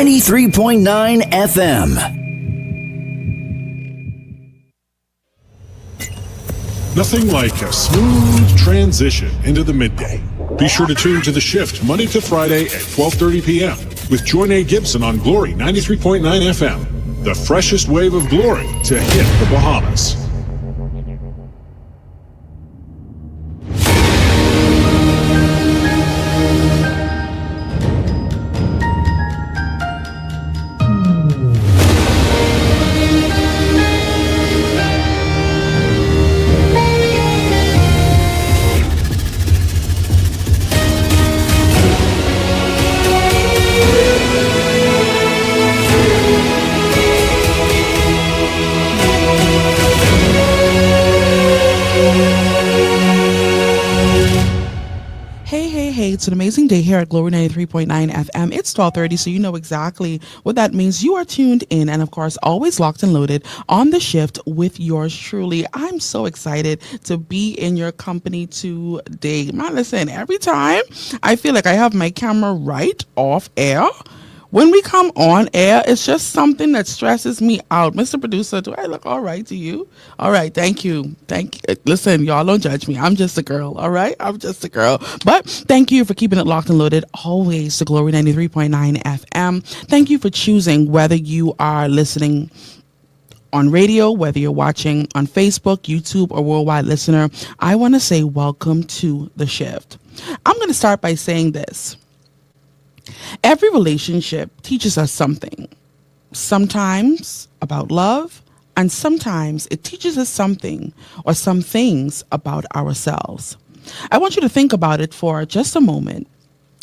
93.9 FM. Nothing like a smooth transition into the midday. Be sure to tune to The Shift Monday to Friday at 12:30 p.m. with Joinae Gibson on Glory 93.9 FM. The freshest wave of glory to hit the Bahamas. It's an amazing day here at Glory 93.9 FM. It's 12:30, so you know exactly what that means. You are tuned in and, of course, always locked and loaded on The Shift with yours truly. I'm so excited to be in your company today. Man, listen, every time I feel like I have my camera right off air, when we come on air, it's just something that stresses me out. Mr. Producer, do I look all right to you? All right, thank you. Listen, y'all don't judge me. I'm just a girl, all right? I'm just a girl. But thank you for keeping it locked and loaded always to Glory 93.9 FM. Thank you for choosing, whether you are listening on radio, whether you're watching on Facebook, YouTube, or worldwide listener. I want to say welcome to The Shift. I'm going to start by saying this. Every relationship teaches us something, sometimes about love, and sometimes it teaches us something or some things about ourselves. I want you to think about it for just a moment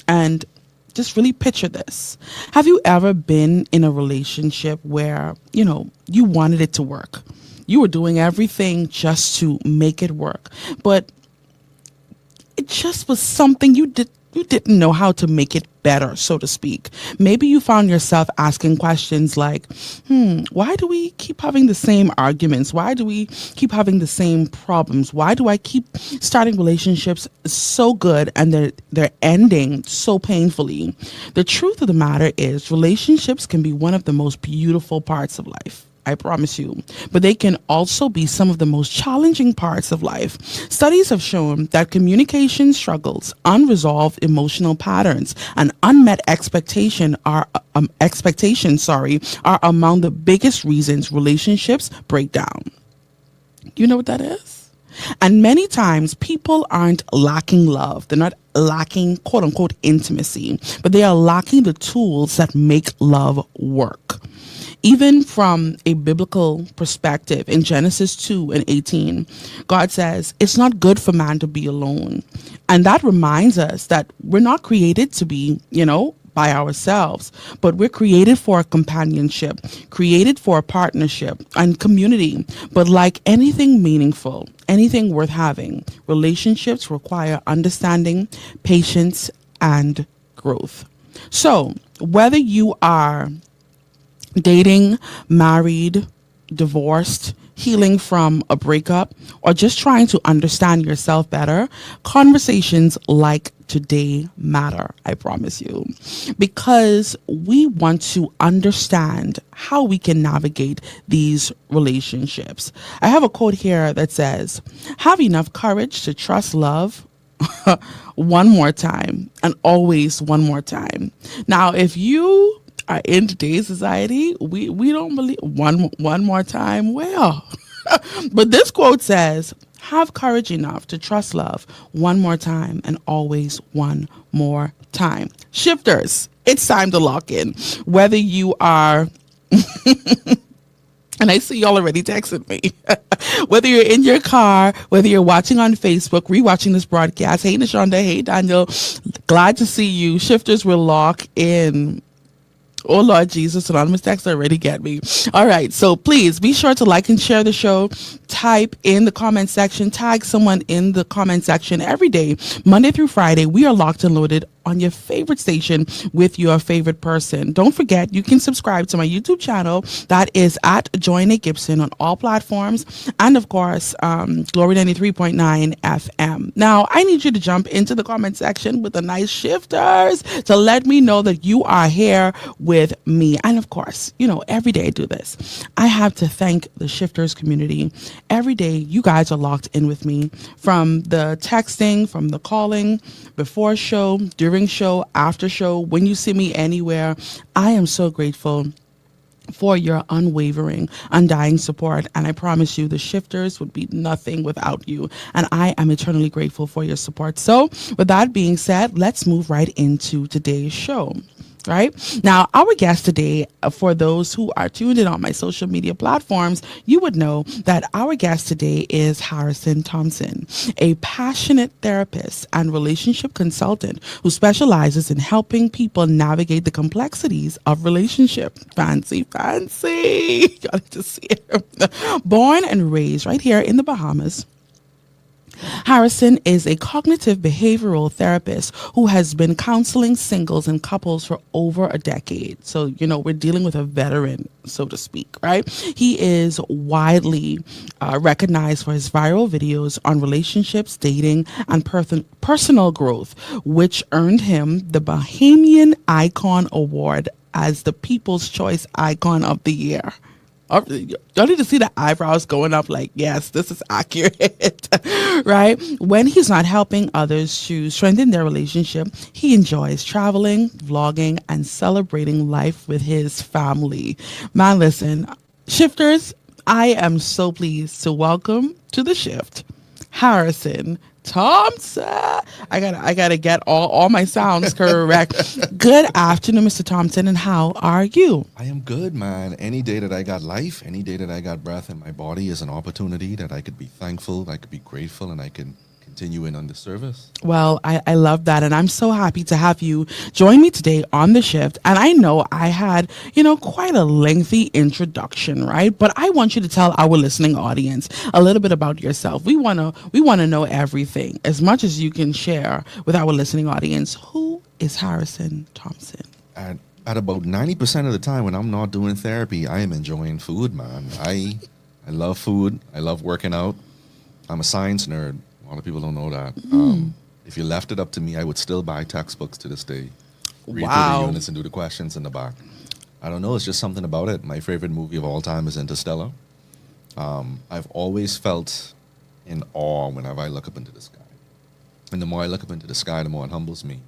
and just really picture this. Have you ever been in a relationship where, you wanted it to work? You were doing everything just to make it work, but it just was something you didn't know how to make it better, so to speak. Maybe you found yourself asking questions like, why do we keep having the same arguments? Why do we keep having the same problems? Why do I keep starting relationships so good and they're ending so painfully? The truth of the matter is, relationships can be one of the most beautiful parts of life. I promise you. But they can also be some of the most challenging parts of life. Studies have shown that communication struggles, unresolved emotional patterns, and unmet expectations are among the biggest reasons relationships break down. You know what that is? And many times people aren't lacking love. They're not lacking quote unquote intimacy, but they are lacking the tools that make love work. Even from a biblical perspective, in Genesis 2:18, God says, it's not good for man to be alone. And that reminds us that we're not created to be, by ourselves, but we're created for a companionship, created for a partnership and community. But like anything meaningful, anything worth having, relationships require understanding, patience, and growth. So whether you are dating, married, divorced, healing from a breakup, or just trying to understand yourself better, conversations like today matter, I promise you, because we want to understand how we can navigate these relationships. I have a quote here that says, have enough courage to trust love one more time and always one more time. Now, if you are in today's society, we don't believe one more time. Well, but this quote says, have courage enough to trust love one more time and always one more time. Shifters, it's time to lock in. Whether you are and I see y'all already texting me. Whether you're in your car, whether you're watching on Facebook, rewatching this broadcast. Hey, Nashonda. Hey, Daniel. Glad to see you. Shifters will lock in. Oh, Lord Jesus, anonymous text already get me. All right. So please be sure to like and share the show. Type in the comment section. Tag someone in the comment section every day, Monday through Friday. We are locked and loaded on your favorite station with your favorite person. Don't forget, you can subscribe to my YouTube channel. That is at Joinae Gibson on all platforms. And of course, Glory 93.9 FM. Now, I need you to jump into the comment section with the nice shifters to let me know that you are here with me. And of course, every day I do this. I have to thank the shifters community. Every day, you guys are locked in with me, from the texting, from the calling, before show, during show, after show, when you see me anywhere. I am so grateful for your unwavering, undying support. And I promise you, the shifters would be nothing without you. And I am eternally grateful for your support. So with that being said, let's move right into today's show. Right now, our guest today, for those who are tuned in on my social media platforms, you would know that our guest today is Harrison Thompson, a passionate therapist and relationship consultant who specializes in helping people navigate the complexities of relationship. Fancy. You got to see him. Born and raised right here in the Bahamas, Harrison is a cognitive behavioral therapist who has been counseling singles and couples for over a decade. So, we're dealing with a veteran, so to speak, right? He is widely recognized for his viral videos on relationships, dating, and personal growth, which earned him the Bahamian Icon Award as the People's Choice Icon of the Year. Y'all need to see the eyebrows going up like, yes, this is accurate, right? When he's not helping others to strengthen their relationship, he enjoys traveling, vlogging, and celebrating life with his family. Man, listen, shifters, I am so pleased to welcome to the shift, Harrison Thompson. I gotta get all my sounds correct. Good afternoon, Mr. Thompson, and how are you? I am good, man. Any day that I got life, any day that I got breath in my body is an opportunity that I could be thankful, I could be grateful, and I can continue in on the service. Well, I love that. And I'm so happy to have you join me today on the shift. And I know I had, quite a lengthy introduction, right? But I want you to tell our listening audience a little bit about yourself. We want to know everything, as much as you can share with our listening audience. Who is Harrison Thompson? At about 90% of the time when I'm not doing therapy, I am enjoying food, man. I love food. I love working out. I'm a science nerd. A lot of people don't know that. If you left it up to me, I would still buy textbooks to this day. Read through the units and do the questions in the back. I don't know. It's just something about it. My favorite movie of all time is Interstellar. I've always felt in awe whenever I look up into the sky. And the more I look up into the sky, the more it humbles me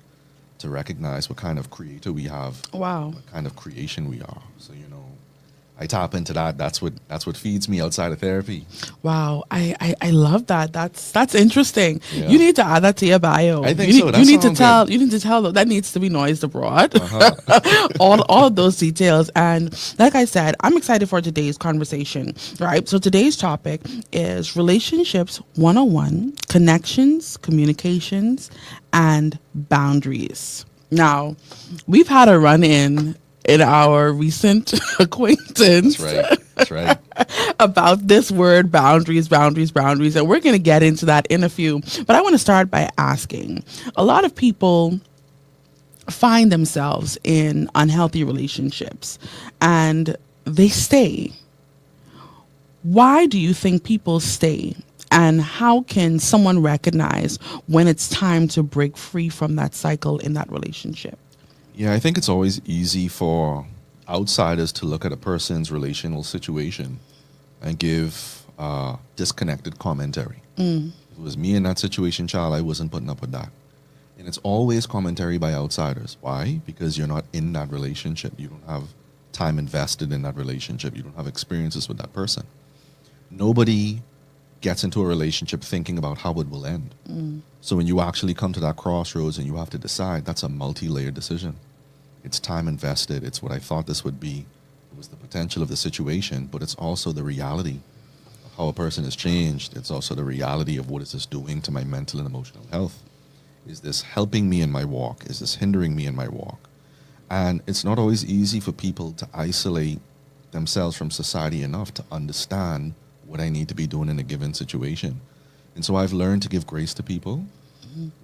to recognize what kind of creator we have. Wow. What kind of creation we are. So, I tap into that. That's what feeds me outside of therapy. Wow, I love that. That's interesting. Yeah. You need to add that to your bio. I think you so. You need to tell. You need to tell that needs to be noised abroad. all of those details. And like I said, I'm excited for today's conversation. Right. So today's topic is relationships 101: connections, communications, and boundaries. Now, we've had a run-in in our recent acquaintance. That's right. About this word, boundaries. And we're going to get into that in a few. But I want to start by asking, a lot of people find themselves in unhealthy relationships and they stay. Why do you think people stay? And how can someone recognize when it's time to break free from that cycle in that relationship? Yeah, I think it's always easy for outsiders to look at a person's relational situation and give disconnected commentary. If it was me in that situation, child, I wasn't putting up with that. And it's always commentary by outsiders. Why? Because you're not in that relationship. You don't have time invested in that relationship. You don't have experiences with that person. Nobody gets into a relationship thinking about how it will end. So when you actually come to that crossroads and you have to decide, that's a multi-layered decision. It's time invested. It's what I thought this would be. It was the potential of the situation, but it's also the reality of how a person has changed. It's also the reality of what is this doing to my mental and emotional health. Is this helping me in my walk? Is this hindering me in my walk? And it's not always easy for people to isolate themselves from society enough to understand what I need to be doing in a given situation. And so I've learned to give grace to people.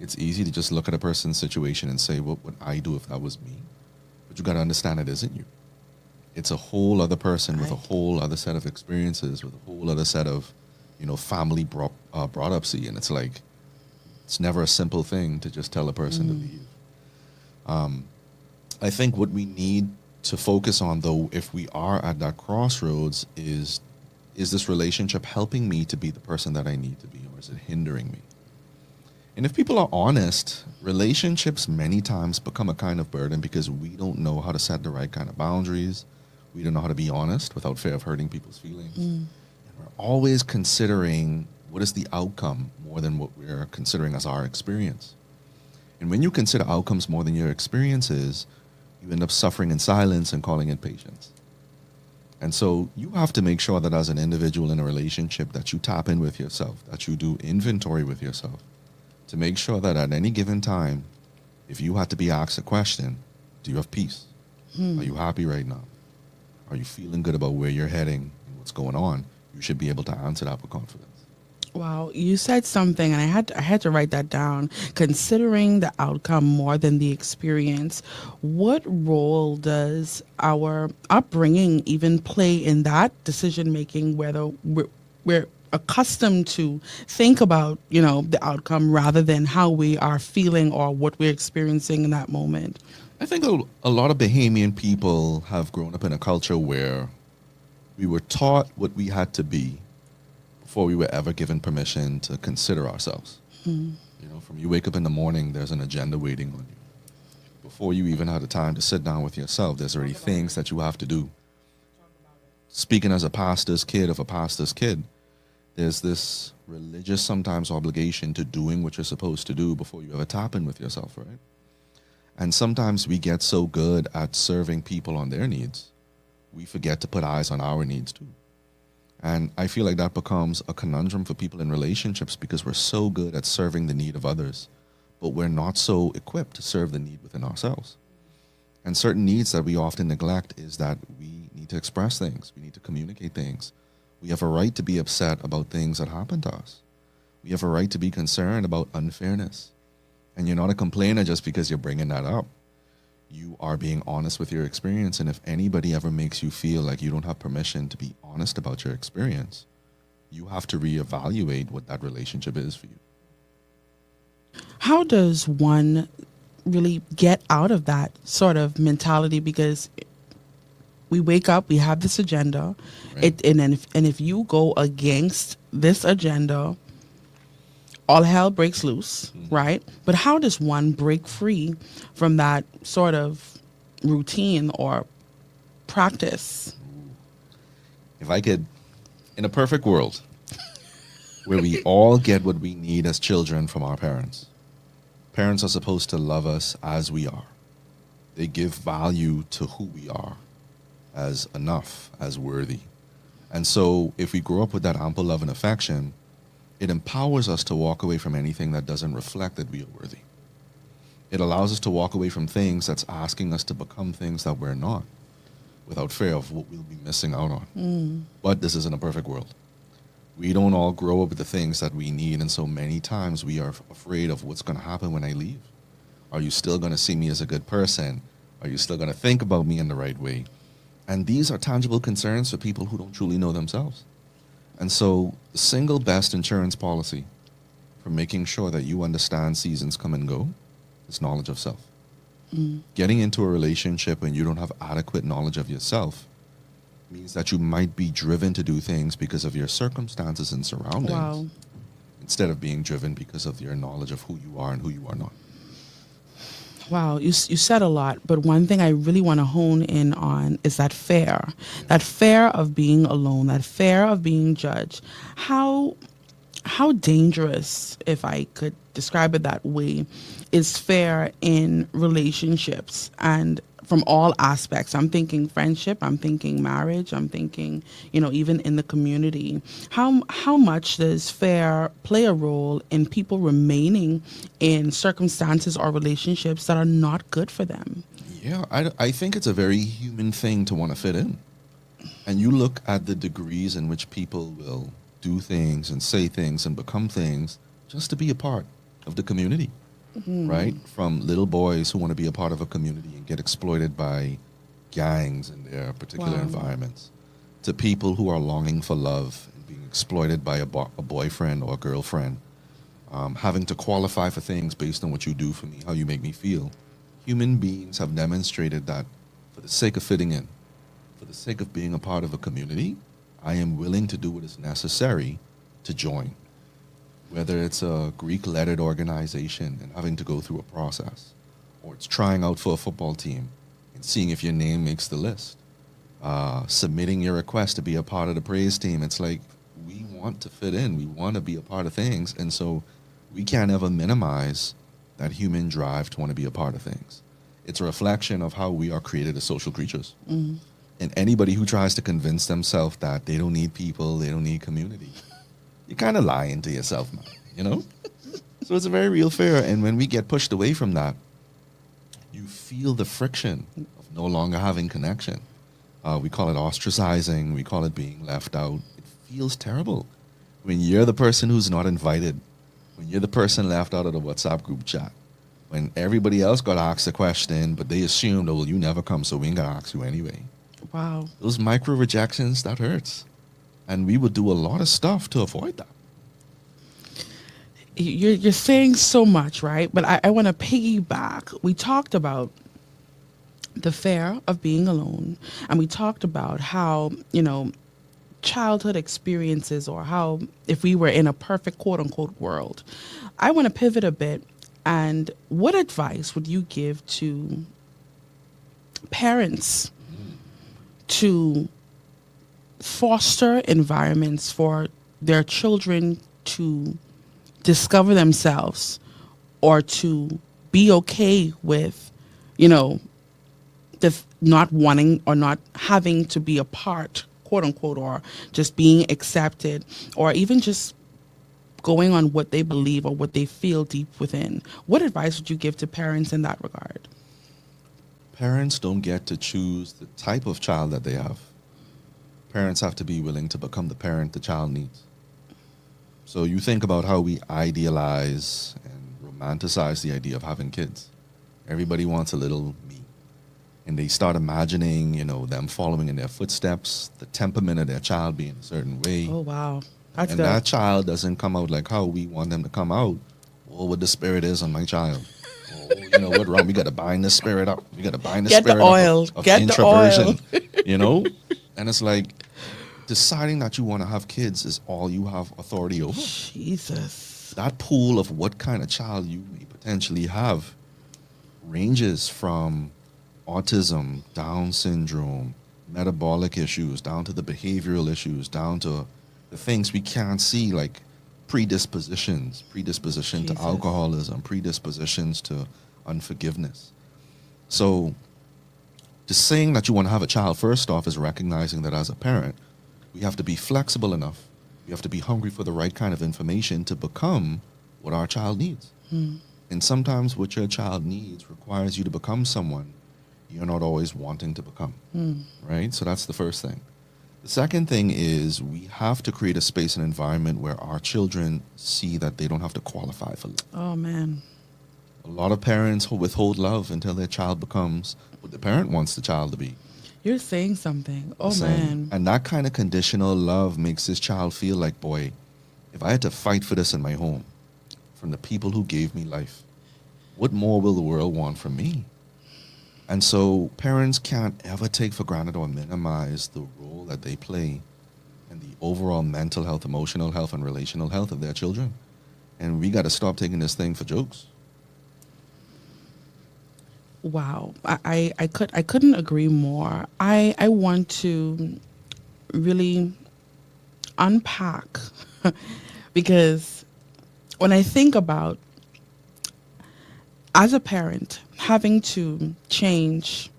It's easy to just look at a person's situation and say, what would I do if that was me? But you got to understand it isn't you. It's a whole other person with a Right. whole other set of experiences, with a whole other set of, family brought up. See, and it's like, it's never a simple thing to just tell a person to leave. I think what we need to focus on, though, if we are at that crossroads, is this relationship helping me to be the person that I need to be, or is it hindering me? And if people are honest, relationships many times become a kind of burden because we don't know how to set the right kind of boundaries. We don't know how to be honest without fear of hurting people's feelings. And we're always considering what is the outcome more than what we're considering as our experience. And when you consider outcomes more than your experiences, you end up suffering in silence and calling it patience. And so you have to make sure that as an individual in a relationship that you tap in with yourself, that you do inventory with yourself to make sure that at any given time, if you had to be asked a question, do you have peace? Are you happy right now? Are you feeling good about where you're heading and what's going on? You should be able to answer that with confidence. Wow, you said something, and I had to write that down. Considering the outcome more than the experience, what role does our upbringing even play in that decision making? Whether we're accustomed to think about the outcome rather than how we are feeling or what we're experiencing in that moment. I think a lot of Bahamian people have grown up in a culture where we were taught what we had to be before we were ever given permission to consider ourselves. From you wake up in the morning, there's an agenda waiting on you. Before you even had the time to sit down with yourself, there's already things that you have to do. Speaking as a pastor's kid of a pastor's kid, there's this religious sometimes obligation to doing what you're supposed to do before you ever tap in with yourself, right? And sometimes we get so good at serving people on their needs, we forget to put eyes on our needs too. And I feel like that becomes a conundrum for people in relationships because we're so good at serving the need of others, but we're not so equipped to serve the need within ourselves. And certain needs that we often neglect is that we need to express things. We need to communicate things. We have a right to be upset about things that happen to us. We have a right to be concerned about unfairness. And you're not a complainer just because you're bringing that up. You are being honest with your experience. And if anybody ever makes you feel like you don't have permission to be honest about your experience, you have to reevaluate what that relationship is for you. How does one really get out of that sort of mentality? Because we wake up, we have this agenda, Right. and if you go against this agenda, all hell breaks loose, right? But how does one break free from that sort of routine or practice? If I could, in a perfect world, where we all get what we need as children from our parents. Parents are supposed to love us as we are. They give value to who we are as enough, as worthy. And so if we grow up with that ample love and affection, it empowers us to walk away from anything that doesn't reflect that we are worthy. It allows us to walk away from things that's asking us to become things that we're not, without fear of what we'll be missing out on. But this isn't a perfect world. We don't all grow up with the things that we need, and so many times we are afraid of what's going to happen when I leave. Are you still going to see me as a good person? Are you still going to think about me in the right way? And these are tangible concerns for people who don't truly know themselves. And so the single best insurance policy for making sure that you understand seasons come and go is knowledge of self. Getting into a relationship when you don't have adequate knowledge of yourself means that you might be driven to do things because of your circumstances and surroundings Wow. instead of being driven because of your knowledge of who you are and who you are not. Wow, you said a lot, but one thing I really want to hone in on is that fear of being alone, that fear of being judged. How dangerous, if I could describe it that way, is fear in relationships and from all aspects. I'm thinking friendship, I'm thinking marriage, I'm thinking, even in the community. How much does fear play a role in people remaining in circumstances or relationships that are not good for them? Yeah, I think it's a very human thing to want to fit in. And you look at the degrees in which people will do things and say things and become things just to be a part. of the community, right? From little boys who want to be a part of a community and get exploited by gangs in their particular Wow. environments, to people who are longing for love and being exploited by a boyfriend or a girlfriend, having to qualify for things based on what you do for me, how you make me feel. Human beings have demonstrated that for the sake of fitting in, for the sake of being a part of a community, I am willing to do what is necessary to join. Whether it's a Greek lettered organization and having to go through a process, or it's trying out for a football team and seeing if your name makes the list, submitting your request to be a part of the praise team. It's like we want to fit in, we want to be a part of things, and so we can't ever minimize that human drive to want to be a part of things. It's a reflection of how we are created as social creatures. And anybody who tries to convince themselves that they don't need people, they don't need community, you're kind of lying to yourself, man, you know? So it's a very real fear. And when we get pushed away from that, you feel the friction of no longer having connection. We call it ostracizing. We call it being left out. It feels terrible when you're the person who's not invited, when you're the person left out of the WhatsApp group chat, when everybody else got asked a question, but they assumed, oh, well, you never come, so we ain't gonna ask you anyway. Wow. Those micro rejections, that hurts. And we would do a lot of stuff to avoid that. You're saying so much, right? But I want to piggyback. We talked about the fear of being alone, and we talked about how, childhood experiences, or how if we were in a perfect quote unquote world. I want to pivot a bit. And what advice would you give to parents to foster environments for their children to discover themselves, or to be okay with, not wanting or not having to be a part, quote unquote, or just being accepted, or even just going on what they believe or what they feel deep within? What advice would you give to parents in that regard? Parents don't get to choose the type of child that they have. Parents have to be willing to become the parent the child needs. So you think about how we idealize and romanticize the idea of having kids. Everybody wants a little me. And they start imagining, them following in their footsteps, the temperament of their child being a certain way. Oh, wow. That's And good. that child doesn't come out like how we want them to come out, or what the spirit is on my child. Oh, what wrong? We got to bind the spirit up. We got to bind the Get the spirit oil. up of Get the introversion. And it's like deciding that you want to have kids is all you have authority over. Jesus. That pool of what kind of child you may potentially have ranges from autism, Down syndrome, metabolic issues, down to the behavioral issues, down to the things we can't see, like predisposition to Jesus. alcoholism, predispositions to unforgiveness. So just saying that you want to have a child, first off, is recognizing that as a parent, we have to be flexible enough. We have to be hungry for the right kind of information to become what our child needs. And sometimes what your child needs requires you to become someone you're not always wanting to become, right? So that's the first thing. The second thing is we have to create a space and environment where our children see that they don't have to qualify for love. Oh, man. A lot of parents withhold love until their child becomes what the parent wants the child to be. You're saying something. Oh, So- man. And that kind of conditional love makes this child feel like, boy, if I had to fight for this in my home, from the people who gave me life, what more will the world want from me? And so parents can't ever take for granted or minimize the role that they play in the overall mental health, emotional health, and relational health of their children. And we got to stop taking this thing for jokes. Wow. I couldn't agree more. I want to really unpack because when I think about, as a parent, having to change,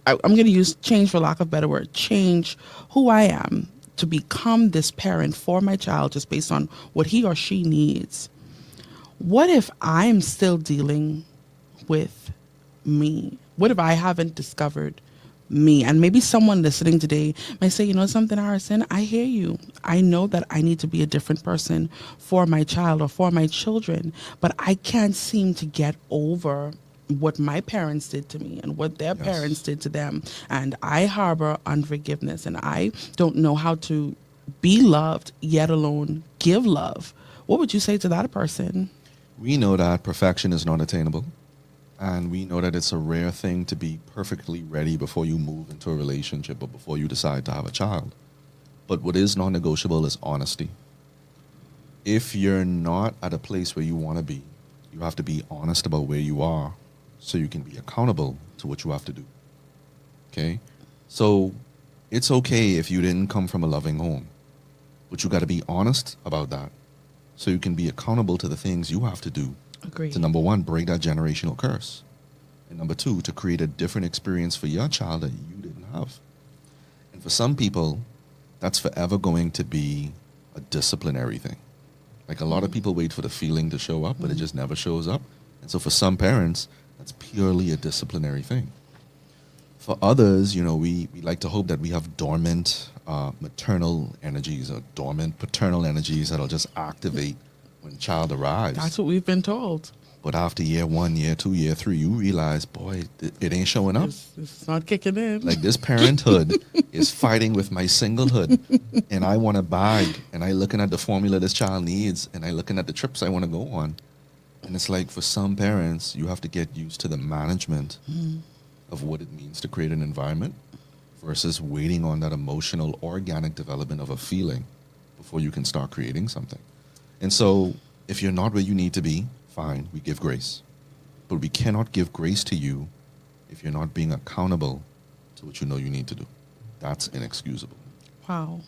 I'm going to use change for lack of a better word, change who I am to become this parent for my child just based on what he or she needs. What if I'm still dealing with me? What if I haven't discovered me. And maybe someone listening today might say, you know something, Harrison, I hear you. I know that I need to be a different person for my child or for my children, but I can't seem to get over what my parents did to me and what their parents did to them. And I harbor unforgiveness and I don't know how to be loved, yet alone give love. What would you say to that person? We know that perfection is not attainable. And we know that it's a rare thing to be perfectly ready before you move into a relationship or before you decide to have a child. But what is non-negotiable is honesty. If you're not at a place where you want to be, you have to be honest about where you are so you can be accountable to what you have to do. Okay? So it's okay if you didn't come from a loving home, but you got to be honest about that so you can be accountable to the things you have to do. Agreed. To number one, break that generational curse. And number two, to create a different experience for your child that you didn't have. And for some people, that's forever going to be a disciplinary thing. Like a lot of people wait for the feeling to show up, but it just never shows up. And so for some parents, that's purely a disciplinary thing. For others, we like to hope that we have dormant maternal energies or dormant paternal energies that'll just activate when the child arrives. That's what we've been told. But after year 1, year 2, year 3, you realize, boy, it ain't showing up. It's not kicking in. Like this parenthood is fighting with my singlehood. And I want to bag. And I looking at the formula this child needs. And I looking at the trips I want to go on. And it's like for some parents, you have to get used to the management of what it means to create an environment versus waiting on that emotional, organic development of a feeling before you can start creating something. And so if you're not where you need to be, fine, we give grace. But we cannot give grace to you if you're not being accountable to what you know you need to do. That's inexcusable. Wow.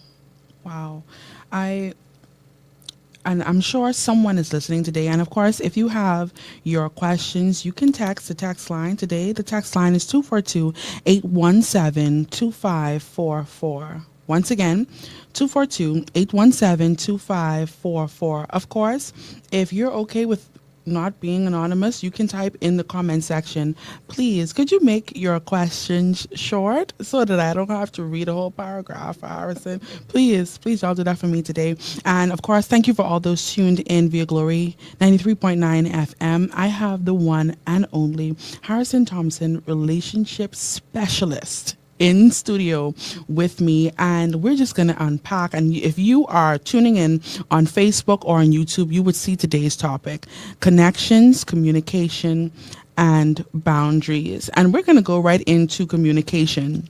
And I'm sure someone is listening today. And of course, if you have your questions, you can text the text line today. The text line is 242-817-2544. Once again, 242-817-2544. Of course, if you're okay with not being anonymous, you can type in the comment section. Please, could you make your questions short so that I don't have to read a whole paragraph, Harrison? Please, y'all do that for me today. And of course, thank you for all those tuned in via Glory 93.9 FM. I have the one and only Harrison Thompson, relationship specialist, in studio with me, and we're just going to unpack. And if you are tuning in on Facebook or on YouTube, you would see today's topic: connections, communication, and boundaries. And we're going to go right into communication.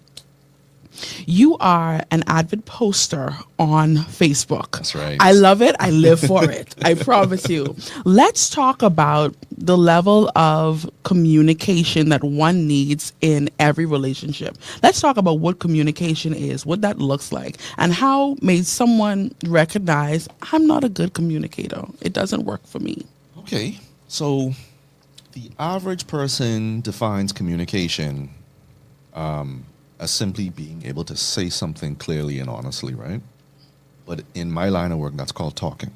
You are an avid poster on Facebook. That's right. I love it. I live for it. I promise you. Let's talk about the level of communication that one needs in every relationship. Let's talk about what communication is, what that looks like, and how may someone recognize I'm not a good communicator. It doesn't work for me. Okay. So the average person defines communication as simply being able to say something clearly and honestly, right? But in my line of work, that's called talking.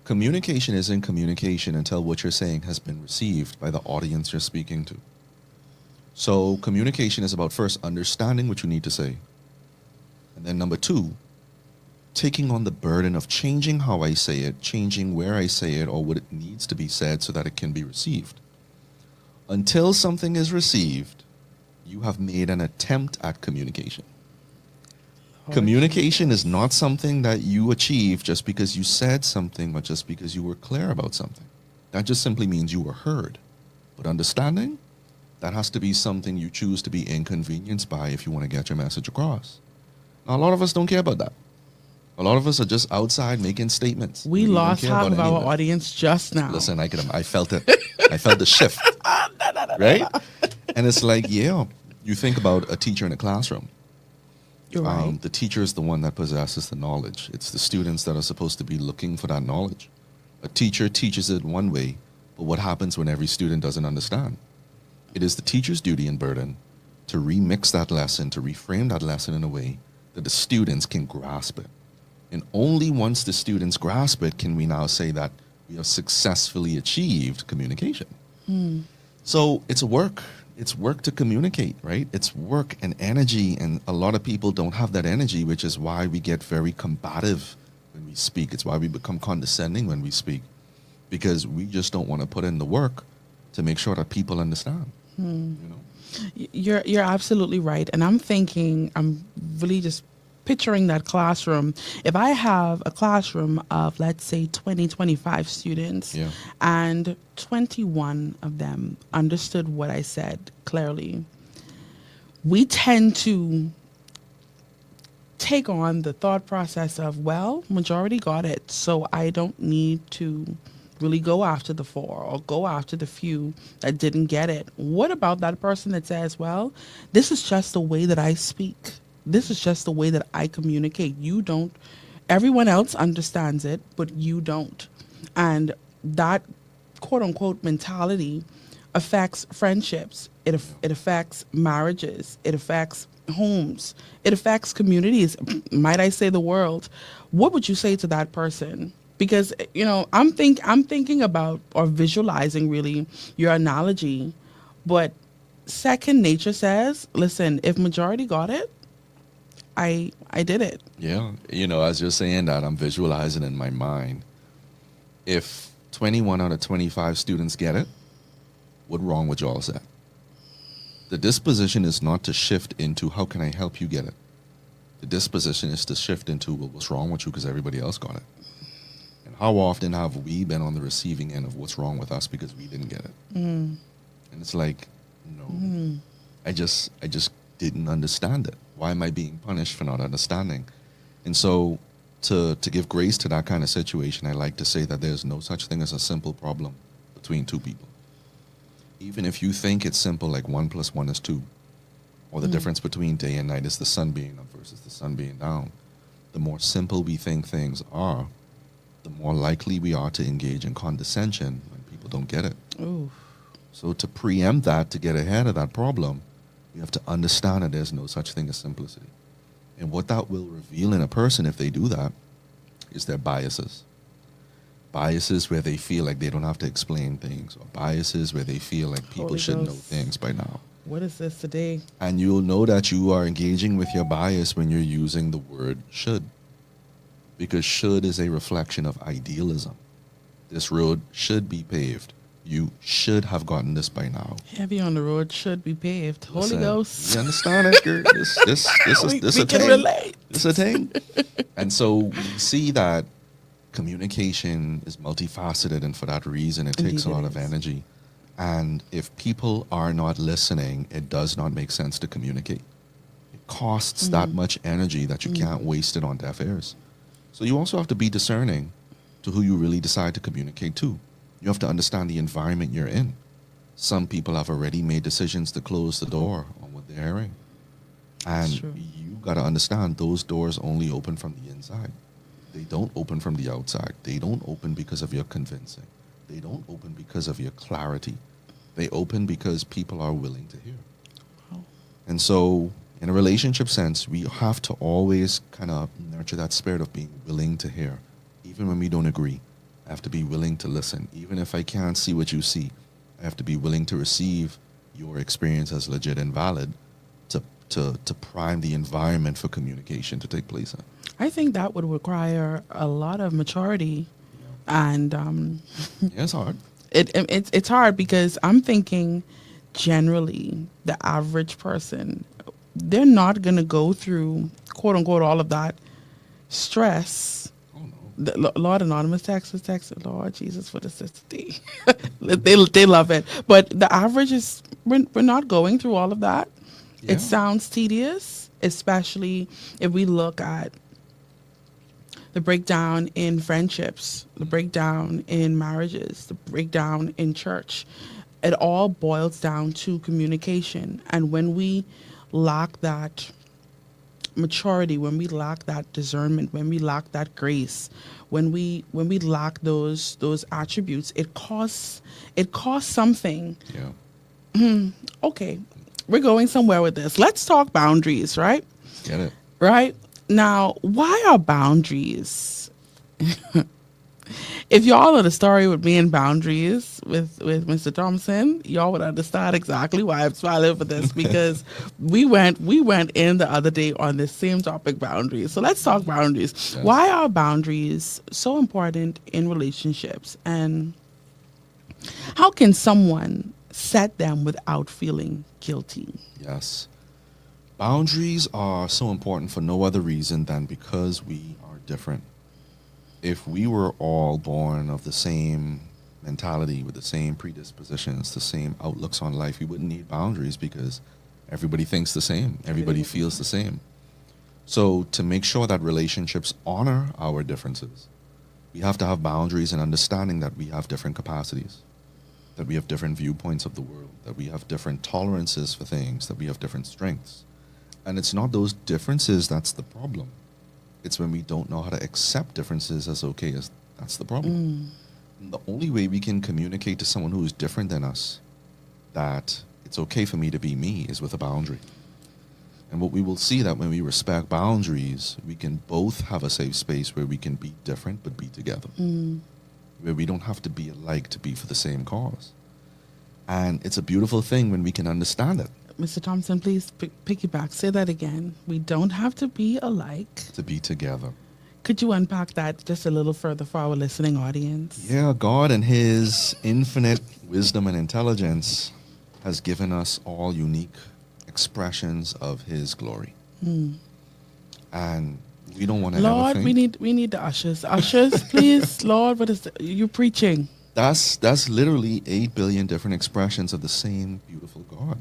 Communication isn't communication until what you're saying has been received by the audience you're speaking to. So communication is about first understanding what you need to say. And then number two, taking on the burden of changing how I say it, changing where I say it, or what it needs to be said so that it can be received. Until something is received, you have made an attempt at communication. Communication is not something that you achieve just because you said something or just because you were clear about something. That just simply means you were heard. But understanding, that has to be something you choose to be inconvenienced by if you want to get your message across. Now, a lot of us don't care about that. A lot of us are just outside making statements. We lost half of our audience just now. Listen, I felt it. I felt the shift. Right? And it's like, yeah, you think about a teacher in a classroom. You're right. The teacher is the one that possesses the knowledge. It's the students that are supposed to be looking for that knowledge. A teacher teaches it one way, but what happens when every student doesn't understand? It is the teacher's duty and burden to remix that lesson, to reframe that lesson in a way that the students can grasp it. And only once the students grasp it can we now say that we have successfully achieved communication. So it's a work. it's work to communicate, right? It's work and energy, and a lot of people don't have that energy, which is why we get very combative when we speak. It's why we become condescending when we speak, because we just don't want to put in the work to make sure that people understand. You know? You're absolutely right. And I'm really just picturing that classroom. If I have a classroom of, let's say, 20, 25 students, Yeah. and 21 of them understood what I said clearly, we tend to take on the thought process of, well, majority got it, so I don't need to really go after the four or go after the few that didn't get it. What about that person that says, well, this is just the way that I speak. This is just the way that I communicate. You don't, everyone else understands it, but you don't. And that quote unquote mentality affects friendships. It affects marriages. It affects homes. It affects communities. Might I say the world? What would you say to that person? Because, you know, I'm thinking about or visualizing really your analogy, but second nature says, listen, if majority got it, I did it. Yeah. You know, as you're saying that, I'm visualizing in my mind, if 21 out of 25 students get it, what wrong with y'all said? The disposition is not to shift into how can I help you get it. The disposition is to shift into, well, what's wrong with you because everybody else got it. And how often have we been on the receiving end of what's wrong with us because we didn't get it? And it's like, no, I just didn't understand it. Why am I being punished for not understanding? And so to give grace to that kind of situation, I like to say that there's no such thing as a simple problem between two people. Even if you think it's simple, like 1 + 1 is 2, or the difference between day and night is the sun being up versus the sun being down, the more simple we think things are, the more likely we are to engage in condescension when people don't get it. Ooh. So to preempt that, to get ahead of that problem, you have to understand that there's no such thing as simplicity. And what that will reveal in a person if they do that is their biases. Biases where they feel like they don't have to explain things, or biases where they feel like people Holy should know Ghost. things by now. What is this today? And you'll know that you are engaging with your bias when you're using the word should. Because should is a reflection of idealism. This road should be paved. You should have gotten this by now. Heavy on the road should be paved. Holy Listen, Ghost. You understand it, girl? This we a can thing. relate. It's a thing. And so we see that communication is multifaceted, and for that reason, it takes a Indeed lot it of is. energy. And if people are not listening, it does not make sense to communicate. It costs that much energy that you can't waste it on deaf ears. So you also have to be discerning to who you really decide to communicate to. You have to understand the environment you're in. Some people have already made decisions to close the door on what they're hearing. And true. you got to understand those doors only open from the inside. They don't open from the outside. They don't open because of your convincing. They don't open because of your clarity. They open because people are willing to hear. Wow. And so, in a relationship sense, we have to always kind of nurture that spirit of being willing to hear. Even when we don't agree, I have to be willing to listen. Even if I can't see what you see, I have to be willing to receive your experience as legit and valid to prime the environment for communication to take place in. I think that would require a lot of maturity, and Yeah, it's hard. it's hard because I'm thinking generally the average person, they're not going to go through quote unquote all of that stress. Oh, no. Lord Anonymous text, Lord Jesus for the sister. they love it, but the average is we're not going through all of that. Yeah. It sounds tedious, especially if we look at the breakdown in friendships, the breakdown in marriages, the breakdown in church. It all boils down to communication. And when we lack that maturity, when we lack that discernment, when we lack that grace, when we lack those attributes, it costs something. Yeah. Okay, we're going somewhere with this. Let's talk boundaries, right? Get it? Right? Now, why are boundaries? If y'all know the story with me and boundaries with Mr. Thompson, y'all would understand exactly why I'm smiling for this because we went in the other day on this same topic, boundaries. So let's talk boundaries. Yes. Why are boundaries so important in relationships, and how can someone set them without feeling guilty? Yes. Boundaries are so important for no other reason than because we are different. If we were all born of the same mentality, with the same predispositions, the same outlooks on life, we wouldn't need boundaries because everybody thinks the same, everybody feels the same. So, to make sure that relationships honor our differences, we have to have boundaries and understanding that we have different capacities, that we have different viewpoints of the world, that we have different tolerances for things, that we have different strengths. And it's not those differences that's the problem. It's when we don't know how to accept differences as okay as that's the problem. And the only way we can communicate to someone who is different than us that it's okay for me to be me is with a boundary. And what we will see that when we respect boundaries, we can both have a safe space where we can be different but be together. Where we don't have to be alike to be for the same cause. And it's a beautiful thing when we can understand it. Mr. Thompson, please piggyback. Say that again. We don't have to be alike. To be together. Could you unpack that just a little further for our listening audience? Yeah, God and His infinite wisdom and intelligence has given us all unique expressions of His glory. And we don't want to Lord, ever think... we need the ushers. Ushers, please. Lord, what is you preaching? That's literally 8 billion different expressions of the same beautiful God.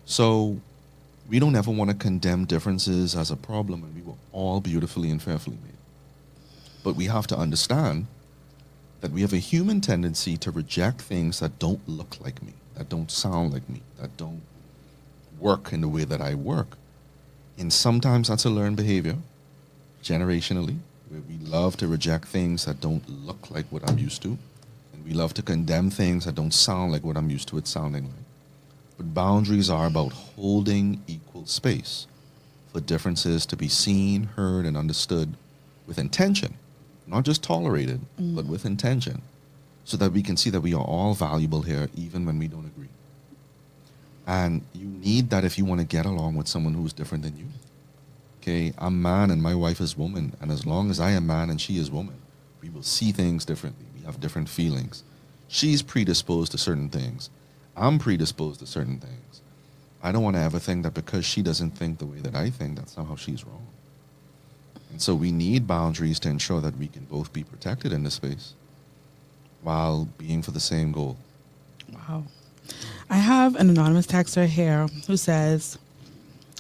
So we don't ever want to condemn differences as a problem, and we were all beautifully and fearfully made. But we have to understand that we have a human tendency to reject things that don't look like me, that don't sound like me, that don't work in the way that I work. And sometimes that's a learned behavior, generationally, where we love to reject things that don't look like what I'm used to. And we love to condemn things that don't sound like what I'm used to it sounding like. But boundaries are about holding equal space for differences to be seen, heard, and understood with intention. Not just tolerated, but with intention. So that we can see that we are all valuable here, even when we don't agree. And you need that if you want to get along with someone who's different than you. Okay, I'm man and my wife is woman. And as long as I am man and she is woman, we will see things differently. We have different feelings. She's predisposed to certain things. I'm predisposed to certain things. I don't want to ever think that because she doesn't think the way that I think, that somehow she's wrong. And so we need boundaries to ensure that we can both be protected in this space while being for the same goal. Wow. I have an anonymous texter here who says,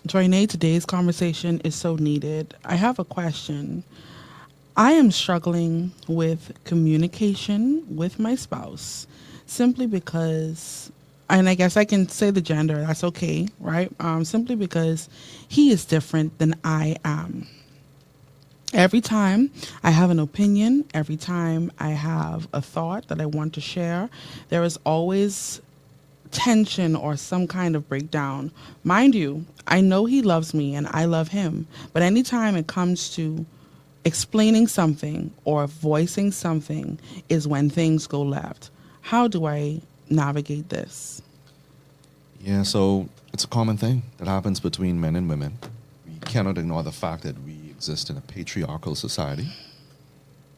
Joinae, today's conversation is so needed. I have a question. I am struggling with communication with my spouse simply because, and I guess I can say the gender, that's okay, right? Simply because he is different than I am. Every time I have an opinion, every time I have a thought that I want to share, there is always tension or some kind of breakdown. Mind you, I know he loves me and I love him, but anytime it comes to explaining something or voicing something is when things go left. How do I navigate this? Yeah, so it's a common thing that happens between men and women. We cannot ignore the fact that we exist in a patriarchal society.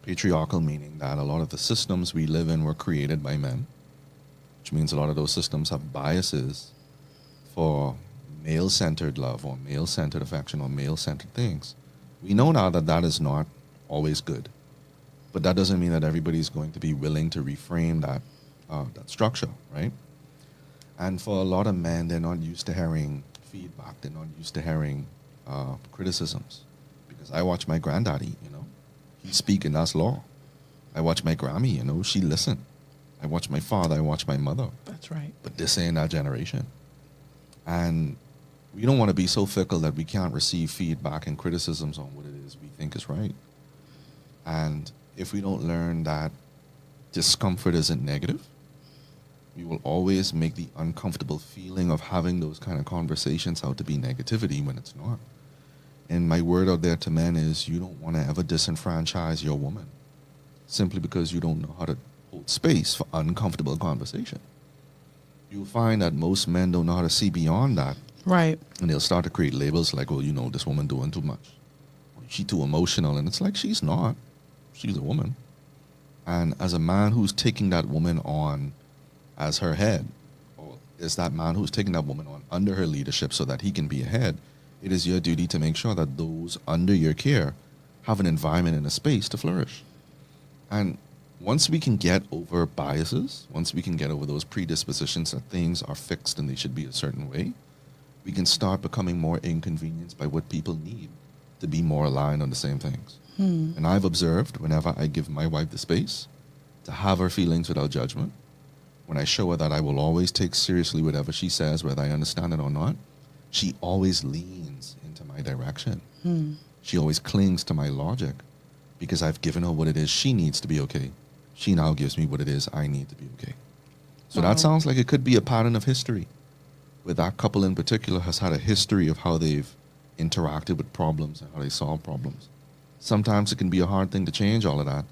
Patriarchal meaning that a lot of the systems we live in were created by men, which means a lot of those systems have biases for male-centered love or male-centered affection or male-centered things. We know now that that is not always good, but that doesn't mean that everybody's going to be willing to reframe that structure, right? And for a lot of men, they're not used to hearing feedback. They're not used to hearing criticisms. Because I watch my granddaddy, he speak and that's law. I watch my Grammy, she listen. I watch my father, I watch my mother. That's right. But this ain't our generation. And we don't want to be so fickle that we can't receive feedback and criticisms on what it is we think is right. And if we don't learn that discomfort isn't negative, we will always make the uncomfortable feeling of having those kind of conversations out to be negativity when it's not. And my word out there to men is you don't want to ever disenfranchise your woman. simply because you don't know how to hold space for uncomfortable conversation. You'll find that most men don't know how to see beyond that, Right. and they'll start to create labels like, "Oh, this woman doing too much. She's too emotional," and it's like she's not. She's a woman, and as a man who's taking that woman on as her head, or is that man who's taking that woman on under her leadership so that he can be a head, it is your duty to make sure that those under your care have an environment and a space to flourish. And once we can get over biases, once we can get over those predispositions that things are fixed and they should be a certain way, we can start becoming more inconvenienced by what people need to be more aligned on the same things. And I've observed whenever I give my wife the space to have her feelings without judgment, when I show her that I will always take seriously whatever she says, whether I understand it or not, she always leans into my direction. She always clings to my logic because I've given her what it is she needs to be okay. She now gives me what it is I need to be okay. So Wow. that sounds like it could be a pattern of history, where that couple in particular has had a history of how they've interacted with problems and how they solve problems. Sometimes it can be a hard thing to change all of that,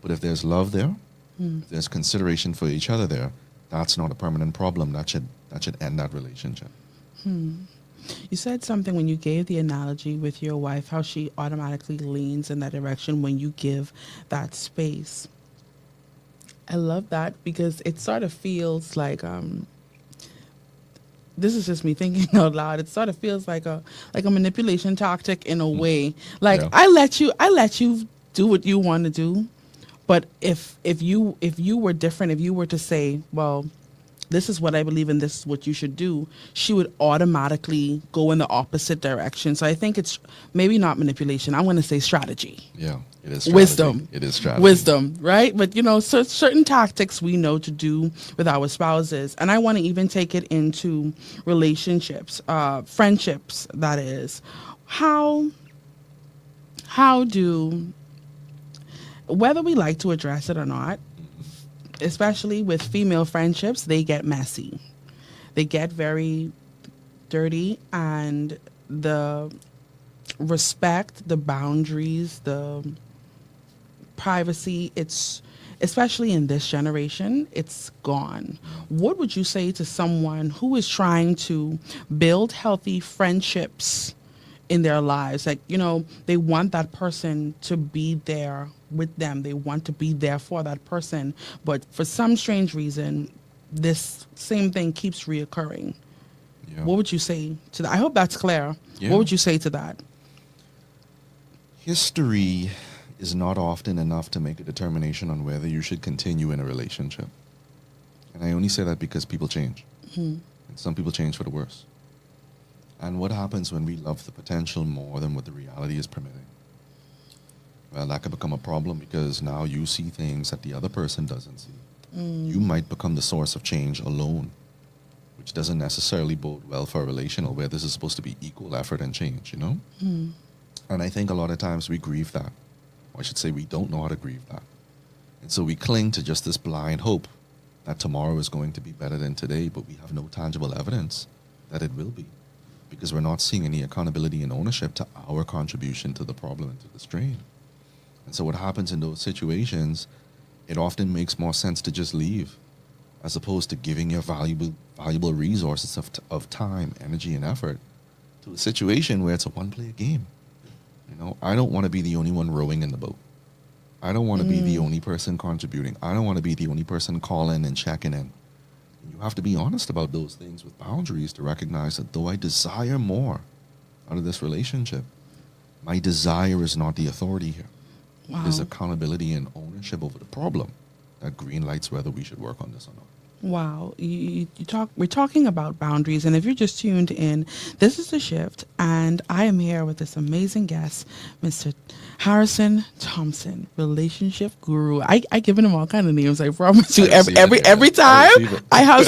but if there's love there, if there's consideration for each other there, that's not a permanent problem. That should end that relationship. You said something when you gave the analogy with your wife, how she automatically leans in that direction when you give that space. I love that because it sort of feels like this is just me thinking out loud. It sort of feels like a manipulation tactic in a way. Like Yeah. I let you do what you want to do, but if you were different, if you were to say, well, this is what I believe in, this is what you should do, she would automatically go in the opposite direction. So I think it's maybe not manipulation. I'm going to say strategy. Yeah, it is strategy. Wisdom. It is strategy. Wisdom, right? But certain tactics we know to do with our spouses. And I want to even take it into relationships, friendships, that is. How do, whether we like to address it or not, especially with female friendships, they get messy. They get very dirty, and the respect, the boundaries, the privacy, it's, especially in this generation, it's gone. What would you say to someone who is trying to build healthy friendships in their lives? Like, they want that person to be there with them. They want to be there for that person. But for some strange reason, this same thing keeps reoccurring. Yeah. What would you say to that? I hope that's clear. Yeah. What would you say to that? History is not often enough to make a determination on whether you should continue in a relationship. And I only say that because people change. And some people change for the worse. And what happens when we love the potential more than what the reality is permitting? Well, that can become a problem because now you see things that the other person doesn't see. You might become the source of change alone, which doesn't necessarily bode well for a relational where this is supposed to be equal effort and change, And I think a lot of times we grieve that. Or I should say we don't know how to grieve that. And so we cling to just this blind hope that tomorrow is going to be better than today, but we have no tangible evidence that it will be, because we're not seeing any accountability and ownership to our contribution to the problem and to the strain. And so what happens in those situations, it often makes more sense to just leave, as opposed to giving your valuable resources of time, energy, and effort to a situation where it's a one-player game. I don't want to be the only one rowing in the boat. I don't want to be the only person contributing. I don't want to be the only person calling and checking in. You have to be honest about those things with boundaries to recognize that though I desire more out of this relationship, my desire is not the authority here. Wow. There's accountability and ownership over the problem that green lights whether we should work on this or not. Wow. We're talking about boundaries, and if you're just tuned in, this is The Shift, and I am here with this amazing guest, Mr. Harrison Thompson, relationship guru. I given him all kind of names. I promise you. Every time I have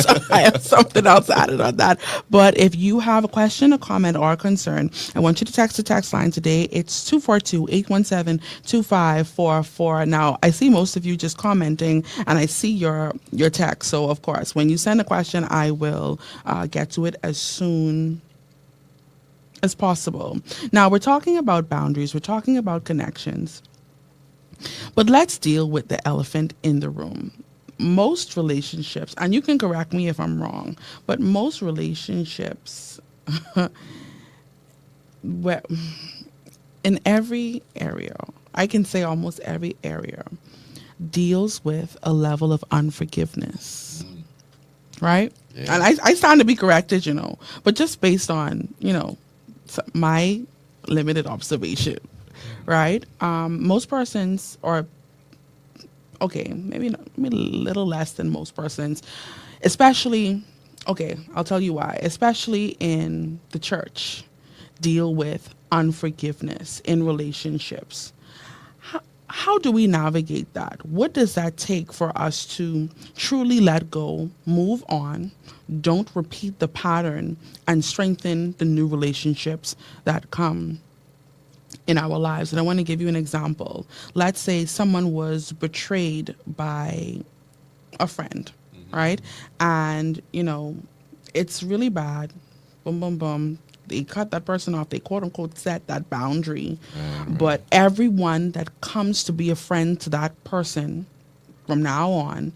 something else added on that. But if you have a question, a comment, or a concern, I want you to text the text line today. It's 242-817-2544. Now I see most of you just commenting, and I see your text. So of course, when you send a question, I will get to it as soon as possible. Now, we're talking about boundaries. We're talking about connections. But let's deal with the elephant in the room. Most relationships, and you can correct me if I'm wrong, but most relationships, where, in every area, I can say almost every area, deals with a level of unforgiveness. Right? Yeah. And I stand to be corrected, but just based on, my limited observation, right? Most persons, or okay, maybe a little less than most persons, especially, okay, I'll tell you why, especially in the church, deal with unforgiveness in relationships. How do we navigate that? What does that take for us to truly let go, move on, don't repeat the pattern, and strengthen the new relationships that come in our lives? And I want to give you an example. Let's say someone was betrayed by a friend, right? And, it's really bad. Boom, boom, boom. They cut that person off. They quote unquote set that boundary. But everyone that comes to be a friend to that person from now on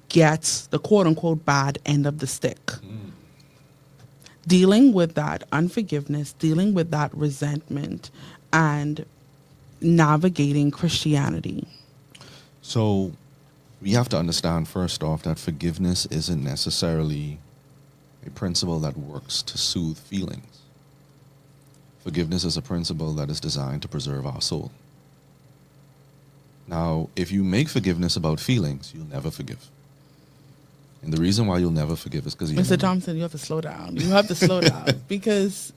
gets the quote unquote bad end of the stick. Dealing with that unforgiveness, dealing with that resentment, and navigating Christianity. So we have to understand first off that forgiveness isn't necessarily a principle that works to soothe feelings. Forgiveness is a principle that is designed to preserve our soul. Now, if you make forgiveness about feelings, you'll never forgive. And the reason why you'll never forgive is because Mr. Thompson, you have to slow down. You have to slow down because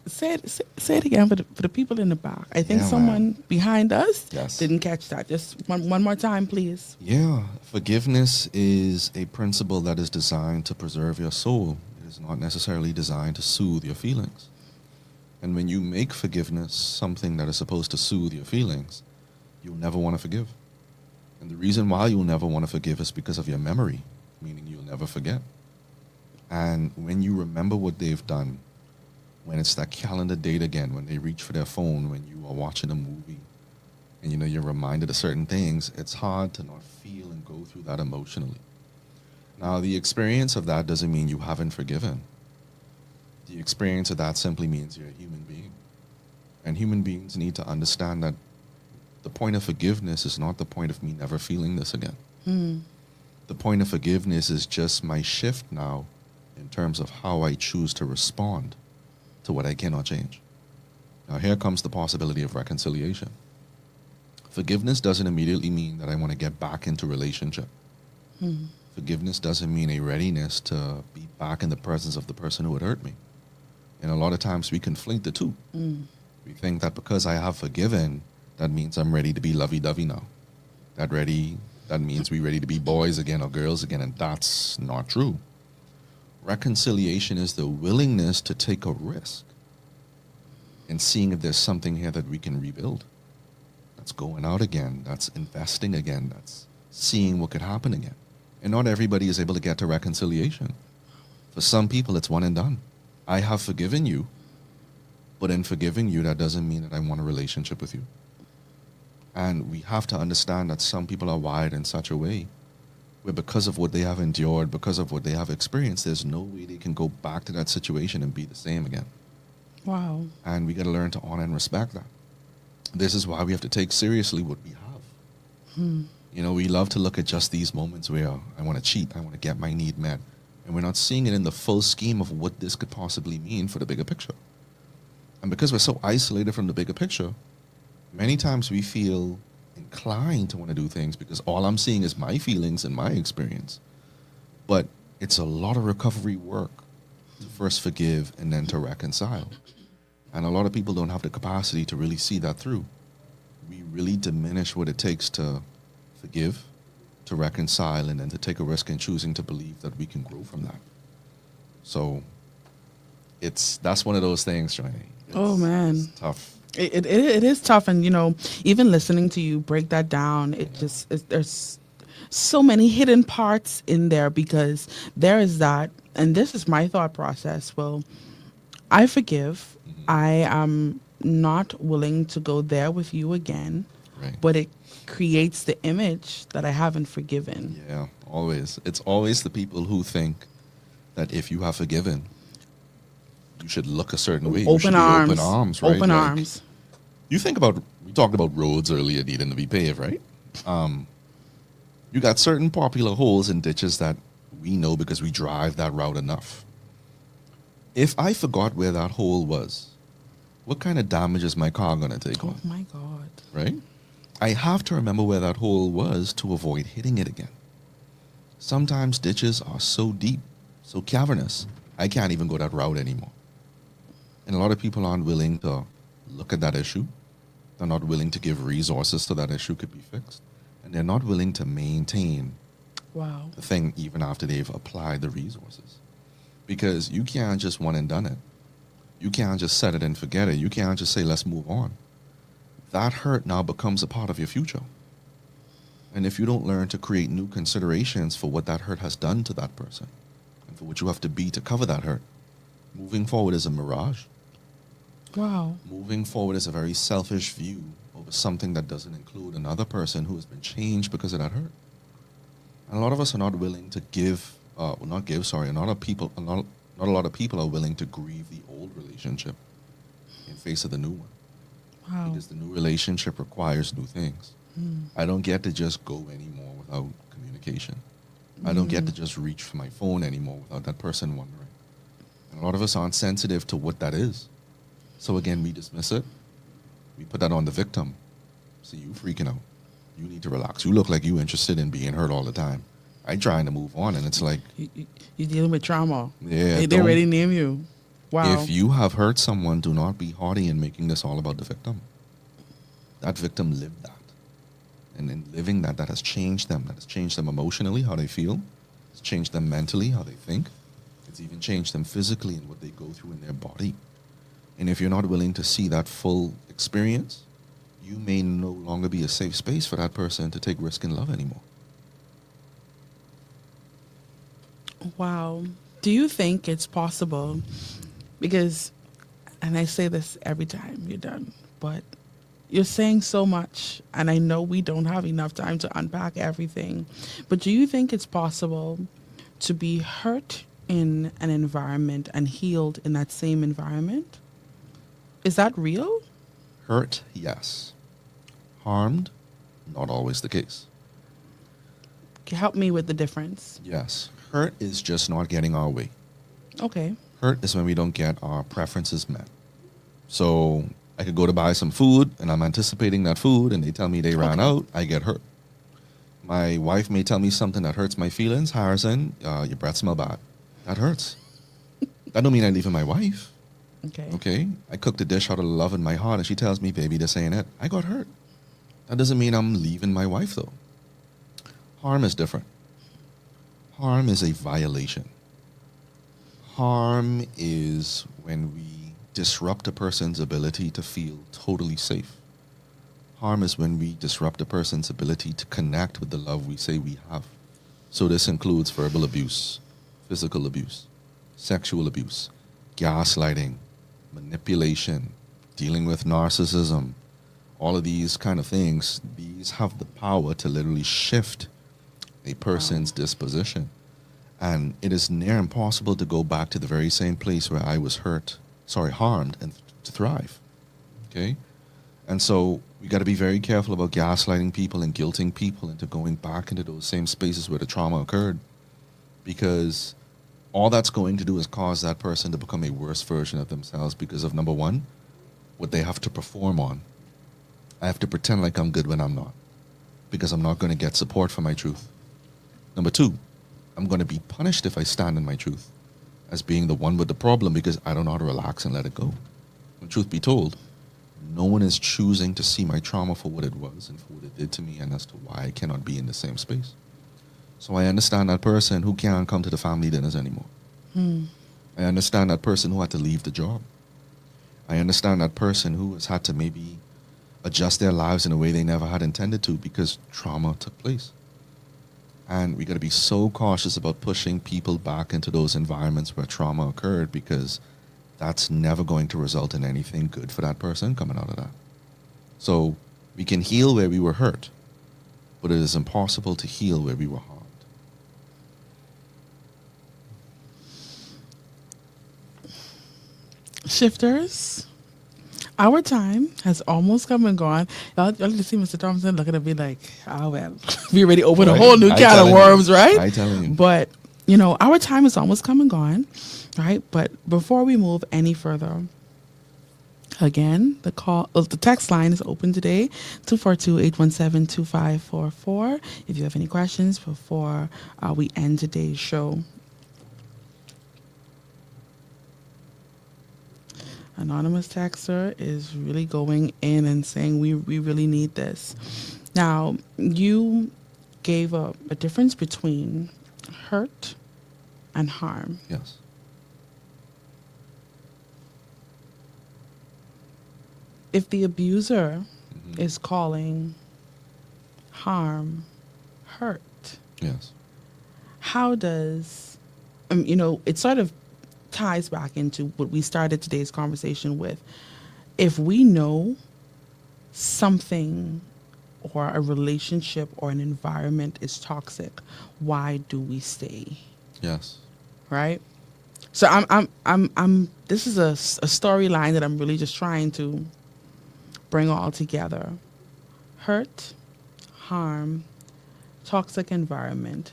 say it again for the people in the back. I think someone behind us didn't catch that. Just one more time, please. Yeah, forgiveness is a principle that is designed to preserve your soul. It is not necessarily designed to soothe your feelings. And when you make forgiveness something that is supposed to soothe your feelings, you'll never want to forgive. And the reason why you'll never want to forgive is because of your memory, meaning you'll never forget. And when you remember what they've done, when it's that calendar date again, when they reach for their phone, when you are watching a movie, and you're reminded of certain things, it's hard to not feel and go through that emotionally. Now, the experience of that doesn't mean you haven't forgiven. The experience of that simply means you're a human being. And human beings need to understand that the point of forgiveness is not the point of me never feeling this again. The point of forgiveness is just my shift now in terms of how I choose to respond to what I cannot change. Now, here comes the possibility of reconciliation. Forgiveness doesn't immediately mean that I want to get back into relationship. Forgiveness doesn't mean a readiness to be back in the presence of the person who had hurt me. And a lot of times we conflate the two. We think that because I have forgiven, that means I'm ready to be lovey-dovey now. That means we're ready to be boys again or girls again, and that's not true. Reconciliation is the willingness to take a risk and seeing if there's something here that we can rebuild. That's going out again. That's investing again. That's seeing what could happen again. And not everybody is able to get to reconciliation. For some people, it's one and done. I have forgiven you, but in forgiving you, that doesn't mean that I want a relationship with you. And we have to understand that some people are wired in such a way where because of what they have endured, because of what they have experienced, there's no way they can go back to that situation and be the same again. Wow. And we got to learn to honor and respect that. This is why we have to take seriously what we have. We love to look at just these moments where I want to cheat, I want to get my need met. And we're not seeing it in the full scheme of what this could possibly mean for the bigger picture. And because we're so isolated from the bigger picture, many times we feel inclined to want to do things because all I'm seeing is my feelings and my experience. But it's a lot of recovery work to first forgive and then to reconcile. And a lot of people don't have the capacity to really see that through. We really diminish what it takes to forgive, to reconcile, and then to take a risk in choosing to believe that we can grow from that. So that's one of those things, Joinae. Oh, man. It's tough. It is tough. And, even listening to you break that down, there's so many hidden parts in there because there is that, and this is my thought process. Well, I forgive. I am not willing to go there with you again. Right. but it creates the image that I haven't forgiven. Yeah, always. It's always the people who think that if you have forgiven, you should look a certain way. You should Open be open arms. arms, right? Open Like, arms. you think about, we talked about roads earlier needing to be paved, right? You got certain popular holes and ditches that we know because we drive that route enough. If I forgot where that hole was, what kind of damage is my car going to take Oh on, my God. right? I have to remember where that hole was to avoid hitting it again. Sometimes ditches are so deep, so cavernous, I can't even go that route anymore. And a lot of people aren't willing to look at that issue. They're not willing to give resources so that issue could be fixed. And they're not willing to maintain Wow. the thing even after they've applied the resources. Because you can't just one and done it. You can't just set it and forget it. You can't just say, let's move on. That hurt now becomes a part of your future. And if you don't learn to create new considerations for what that hurt has done to that person and for what you have to be to cover that hurt, moving forward is a mirage. Wow. Moving forward is a very selfish view over something that doesn't include another person who has been changed because of that hurt. And a lot of us are not willing to give, not a lot of people, not a lot of people are willing to grieve the old relationship in face of the new one. Wow. Because the new relationship requires new things. I don't get to just go anymore without communication. I don't get to just reach for my phone anymore without that person wondering. And a lot of us aren't sensitive to what that is. So again, we dismiss it. We put that on the victim. See, you freaking out. You need to relax. You look like you interested in being hurt all the time. I'm trying to move on, and it's like, You're dealing with trauma. yeah, They don't- already name you. Wow. if you have hurt someone, do not be haughty in making this all about the victim. That victim lived that. And in living that, that has changed them. That has changed them emotionally, how they feel. It's changed them mentally, how they think. It's even changed them physically and what they go through in their body. And if you're not willing to see that full experience, you may no longer be a safe space for that person to take risk in love anymore. Wow. Do you think it's possible? Because, and I say this every time you're done, but you're saying so much, and I know we don't have enough time to unpack everything. But do you think it's possible to be hurt in an environment and healed in that same environment? Is that real? Hurt, yes. Harmed, not always the case. Help me with the difference. Yes. Hurt is just not getting our way. Okay. Hurt is when we don't get our preferences met. So I could go to buy some food and I'm anticipating that food and they tell me they ran out, I get hurt. My wife may tell me something that hurts my feelings. Harrison, your breath smell bad. That hurts. That don't mean I'm leaving my wife. Okay. Okay? I cooked a dish out of love in my heart and she tells me, baby, this ain't it. I got hurt. That doesn't mean I'm leaving my wife though. Harm is different. Harm is a violation. Harm is when we disrupt a person's ability to feel totally safe. Harm is when we disrupt a person's ability to connect with the love we say we have. So this includes verbal abuse, physical abuse, sexual abuse, gaslighting, manipulation, dealing with narcissism. All of these kind of things, these have the power to literally shift a person's disposition. And it is near impossible to go back to the very same place where I was harmed, and to thrive. Okay? And so we got to be very careful about gaslighting people and guilting people into going back into those same spaces where the trauma occurred. Because all that's going to do is cause that person to become a worse version of themselves because of, number one, what they have to perform on. I have to pretend like I'm good when I'm not, because I'm not going to get support for my truth. Number two, I'm going to be punished if I stand in my truth as being the one with the problem because I don't know how to relax and let it go. When truth be told, no one is choosing to see my trauma for what it was and for what it did to me and as to why I cannot be in the same space. So I understand that person who can't come to the family dinners anymore. I understand that person who had to leave the job. I understand that person who has had to maybe adjust their lives in a way they never had intended to because trauma took place. And we got to be so cautious about pushing people back into those environments where trauma occurred because that's never going to result in anything good for that person coming out of that. So We can heal where we were hurt, but it is impossible to heal where we were harmed. Shifters, our time has almost come and gone. Y'all need to see Mr. Thompson looking at me like, oh, well, we already opened a Right? whole new I can of telling you. worms, right? I telling you. But, you know, our time has almost come and gone, right? But before we move any further, again, the text line is open today, 242-817-2544. If you have any questions before we end today's show. Anonymous texter is really going in and saying we really need this. Now, you gave a difference between hurt and harm. Yes. If the abuser is calling harm hurt, Yes. how does, you know, it sort of ties back into what we started today's conversation with. If we know something or a relationship or an environment is toxic, why do we stay? Yes. Right? So I'm this is a storyline that I'm really just trying to bring all together. Hurt, harm, toxic environment.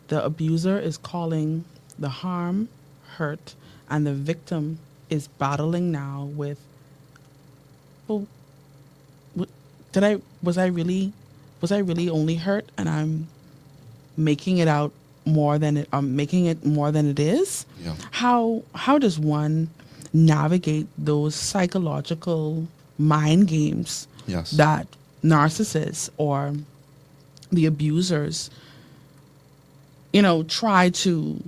The abuser is calling the harm hurt, and the victim is battling now with, well, was I really only hurt, and I'm making it out more than it, I'm making it more than it is? Yeah. How does one navigate those psychological mind games Yes. that narcissists or the abusers, you know, try to,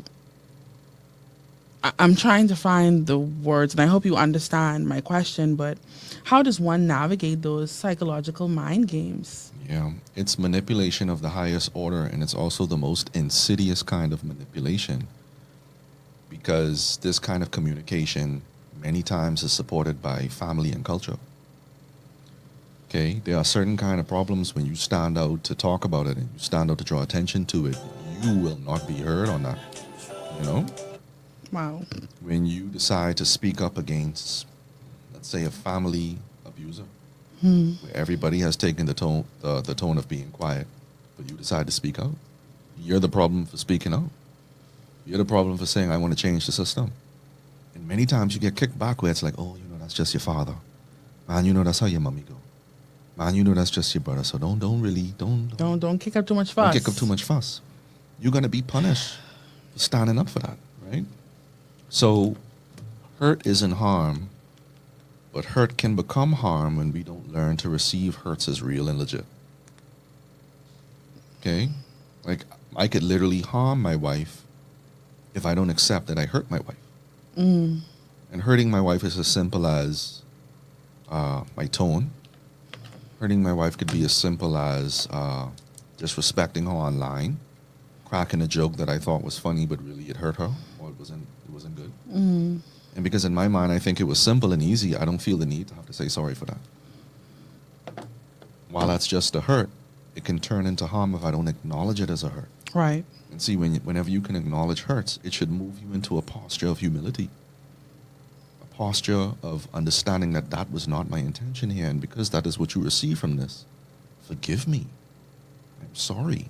I'm trying to find the words, and I hope you understand my question, but how does one navigate those psychological mind games? Yeah, it's manipulation of the highest order, and it's also the most insidious kind of manipulation, because this kind of communication many times is supported by family and culture. Okay, there are certain kind of problems when you stand out to talk about it and you stand out to draw attention to it, you will not be heard on that, you know? Wow. When you decide to speak up against, let's say, a family abuser, where everybody has taken the tone of being quiet, but you decide to speak out, you're the problem for speaking out. You're the problem for saying, I want to change the system. And many times you get kicked back where it's like, oh, you know, that's just your father. Man, you know, that's how your mommy go. Man, you know, that's just your brother. So don't Don't kick up too much don't fuss. kick up too much fuss. You're going to be punished for standing up for that, right? So hurt isn't harm, but hurt can become harm when we don't learn to receive hurts as real and legit. Okay? Like, I could literally harm my wife if I don't accept that I hurt my wife. And hurting my wife is as simple as my tone. Hurting my wife could be as simple as disrespecting her online, cracking a joke that I thought was funny, but really it hurt her, or it wasn't good. And because in my mind I think it was simple and easy, I don't feel the need to have to say sorry for that. While that's just a hurt, it can turn into harm if I don't acknowledge it as a hurt. Right. And see, whenever you can acknowledge hurts, it should move you into a posture of humility, a posture of understanding that that was not my intention here, and because that is what you receive from this, forgive me. I'm sorry.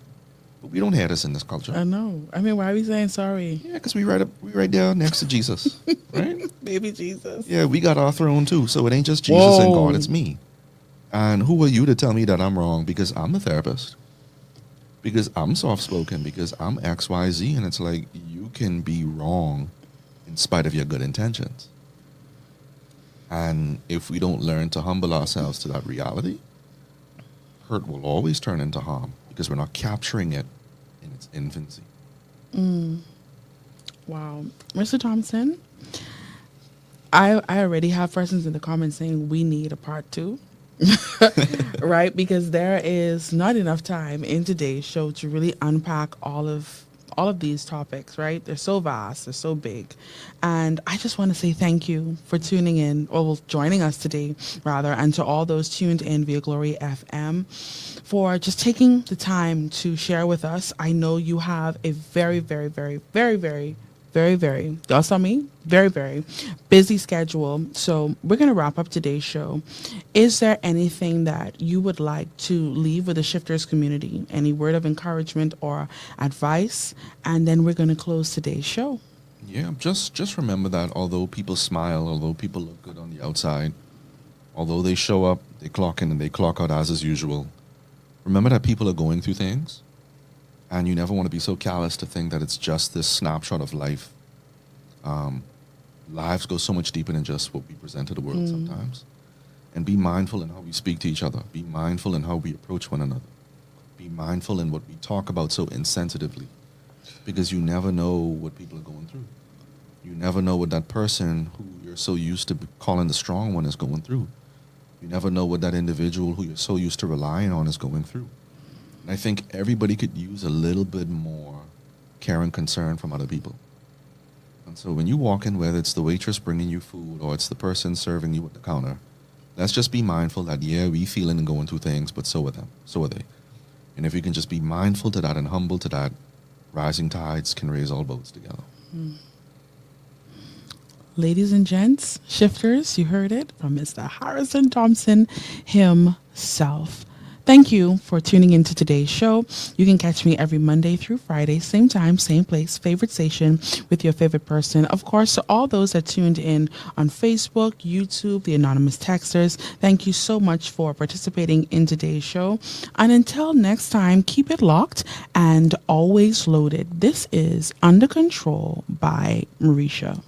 But we don't have this in this culture. I know. I mean, why are we saying sorry? Yeah, because we right there next to Jesus, right? Baby Jesus. Yeah, we got our throne too, so it ain't just Jesus and Whoa. God, it's me. And who are you to tell me that I'm wrong? Because I'm a therapist. Because I'm soft-spoken. Because I'm X, Y, Z. And it's like, you can be wrong in spite of your good intentions. And if we don't learn to humble ourselves to that reality, hurt will always turn into harm because we're not capturing it in its infancy. Wow. Mr. Thompson, I already have persons in the comments saying we need a part 2. Right? Because there is not enough time in today's show to really unpack all of all of these topics, right? They're so vast, they're so big. And I just want to say thank you for tuning in, or well, joining us today, rather, and to all those tuned in via Glory FM for just taking the time to share with us. I know you have a very, very, very, very, very, very, very, that's on me, very, very busy schedule. So we're going to wrap up today's show. Is there anything that you would like to leave with the Shifters community? Any word of encouragement or advice? And then we're going to close today's show. Yeah, just remember that although people smile, although people look good on the outside, although they show up, they clock in and they clock out as is usual, remember that people are going through things, and you never want to be so callous to think that it's just this snapshot of life. Lives go so much deeper than just what we present to the world sometimes. And be mindful in how we speak to each other. Be mindful in how we approach one another. Be mindful in what we talk about so insensitively, because you never know what people are going through. You never know what that person who you're so used to calling the strong one is going through. You never know what that individual who you're so used to relying on is going through. And I think everybody could use a little bit more care and concern from other people. And so when you walk in, whether it's the waitress bringing you food or it's the person serving you at the counter, let's just be mindful that, yeah, we feeling and going through things, but so are them. So are they. And if you can just be mindful to that and humble to that, rising tides can raise all boats together. Ladies and gents, Shifters, you heard it from Mr. Harrison Thompson himself. Thank you for tuning into today's show. You can catch me every Monday through Friday, same time, same place, favorite station with your favorite person. Of course, to all those that tuned in on Facebook, YouTube, the Anonymous Texters, thank you so much for participating in today's show. And until next time, keep it locked and always loaded. This is Under Control by Marisha.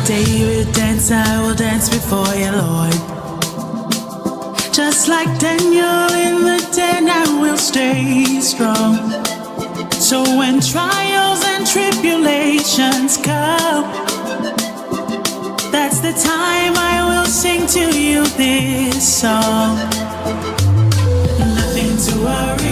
David dance, I will dance before you, Lord. Just like Daniel in the den, I will stay strong. So when trials and tribulations come, that's the time I will sing to you this song. Nothing to worry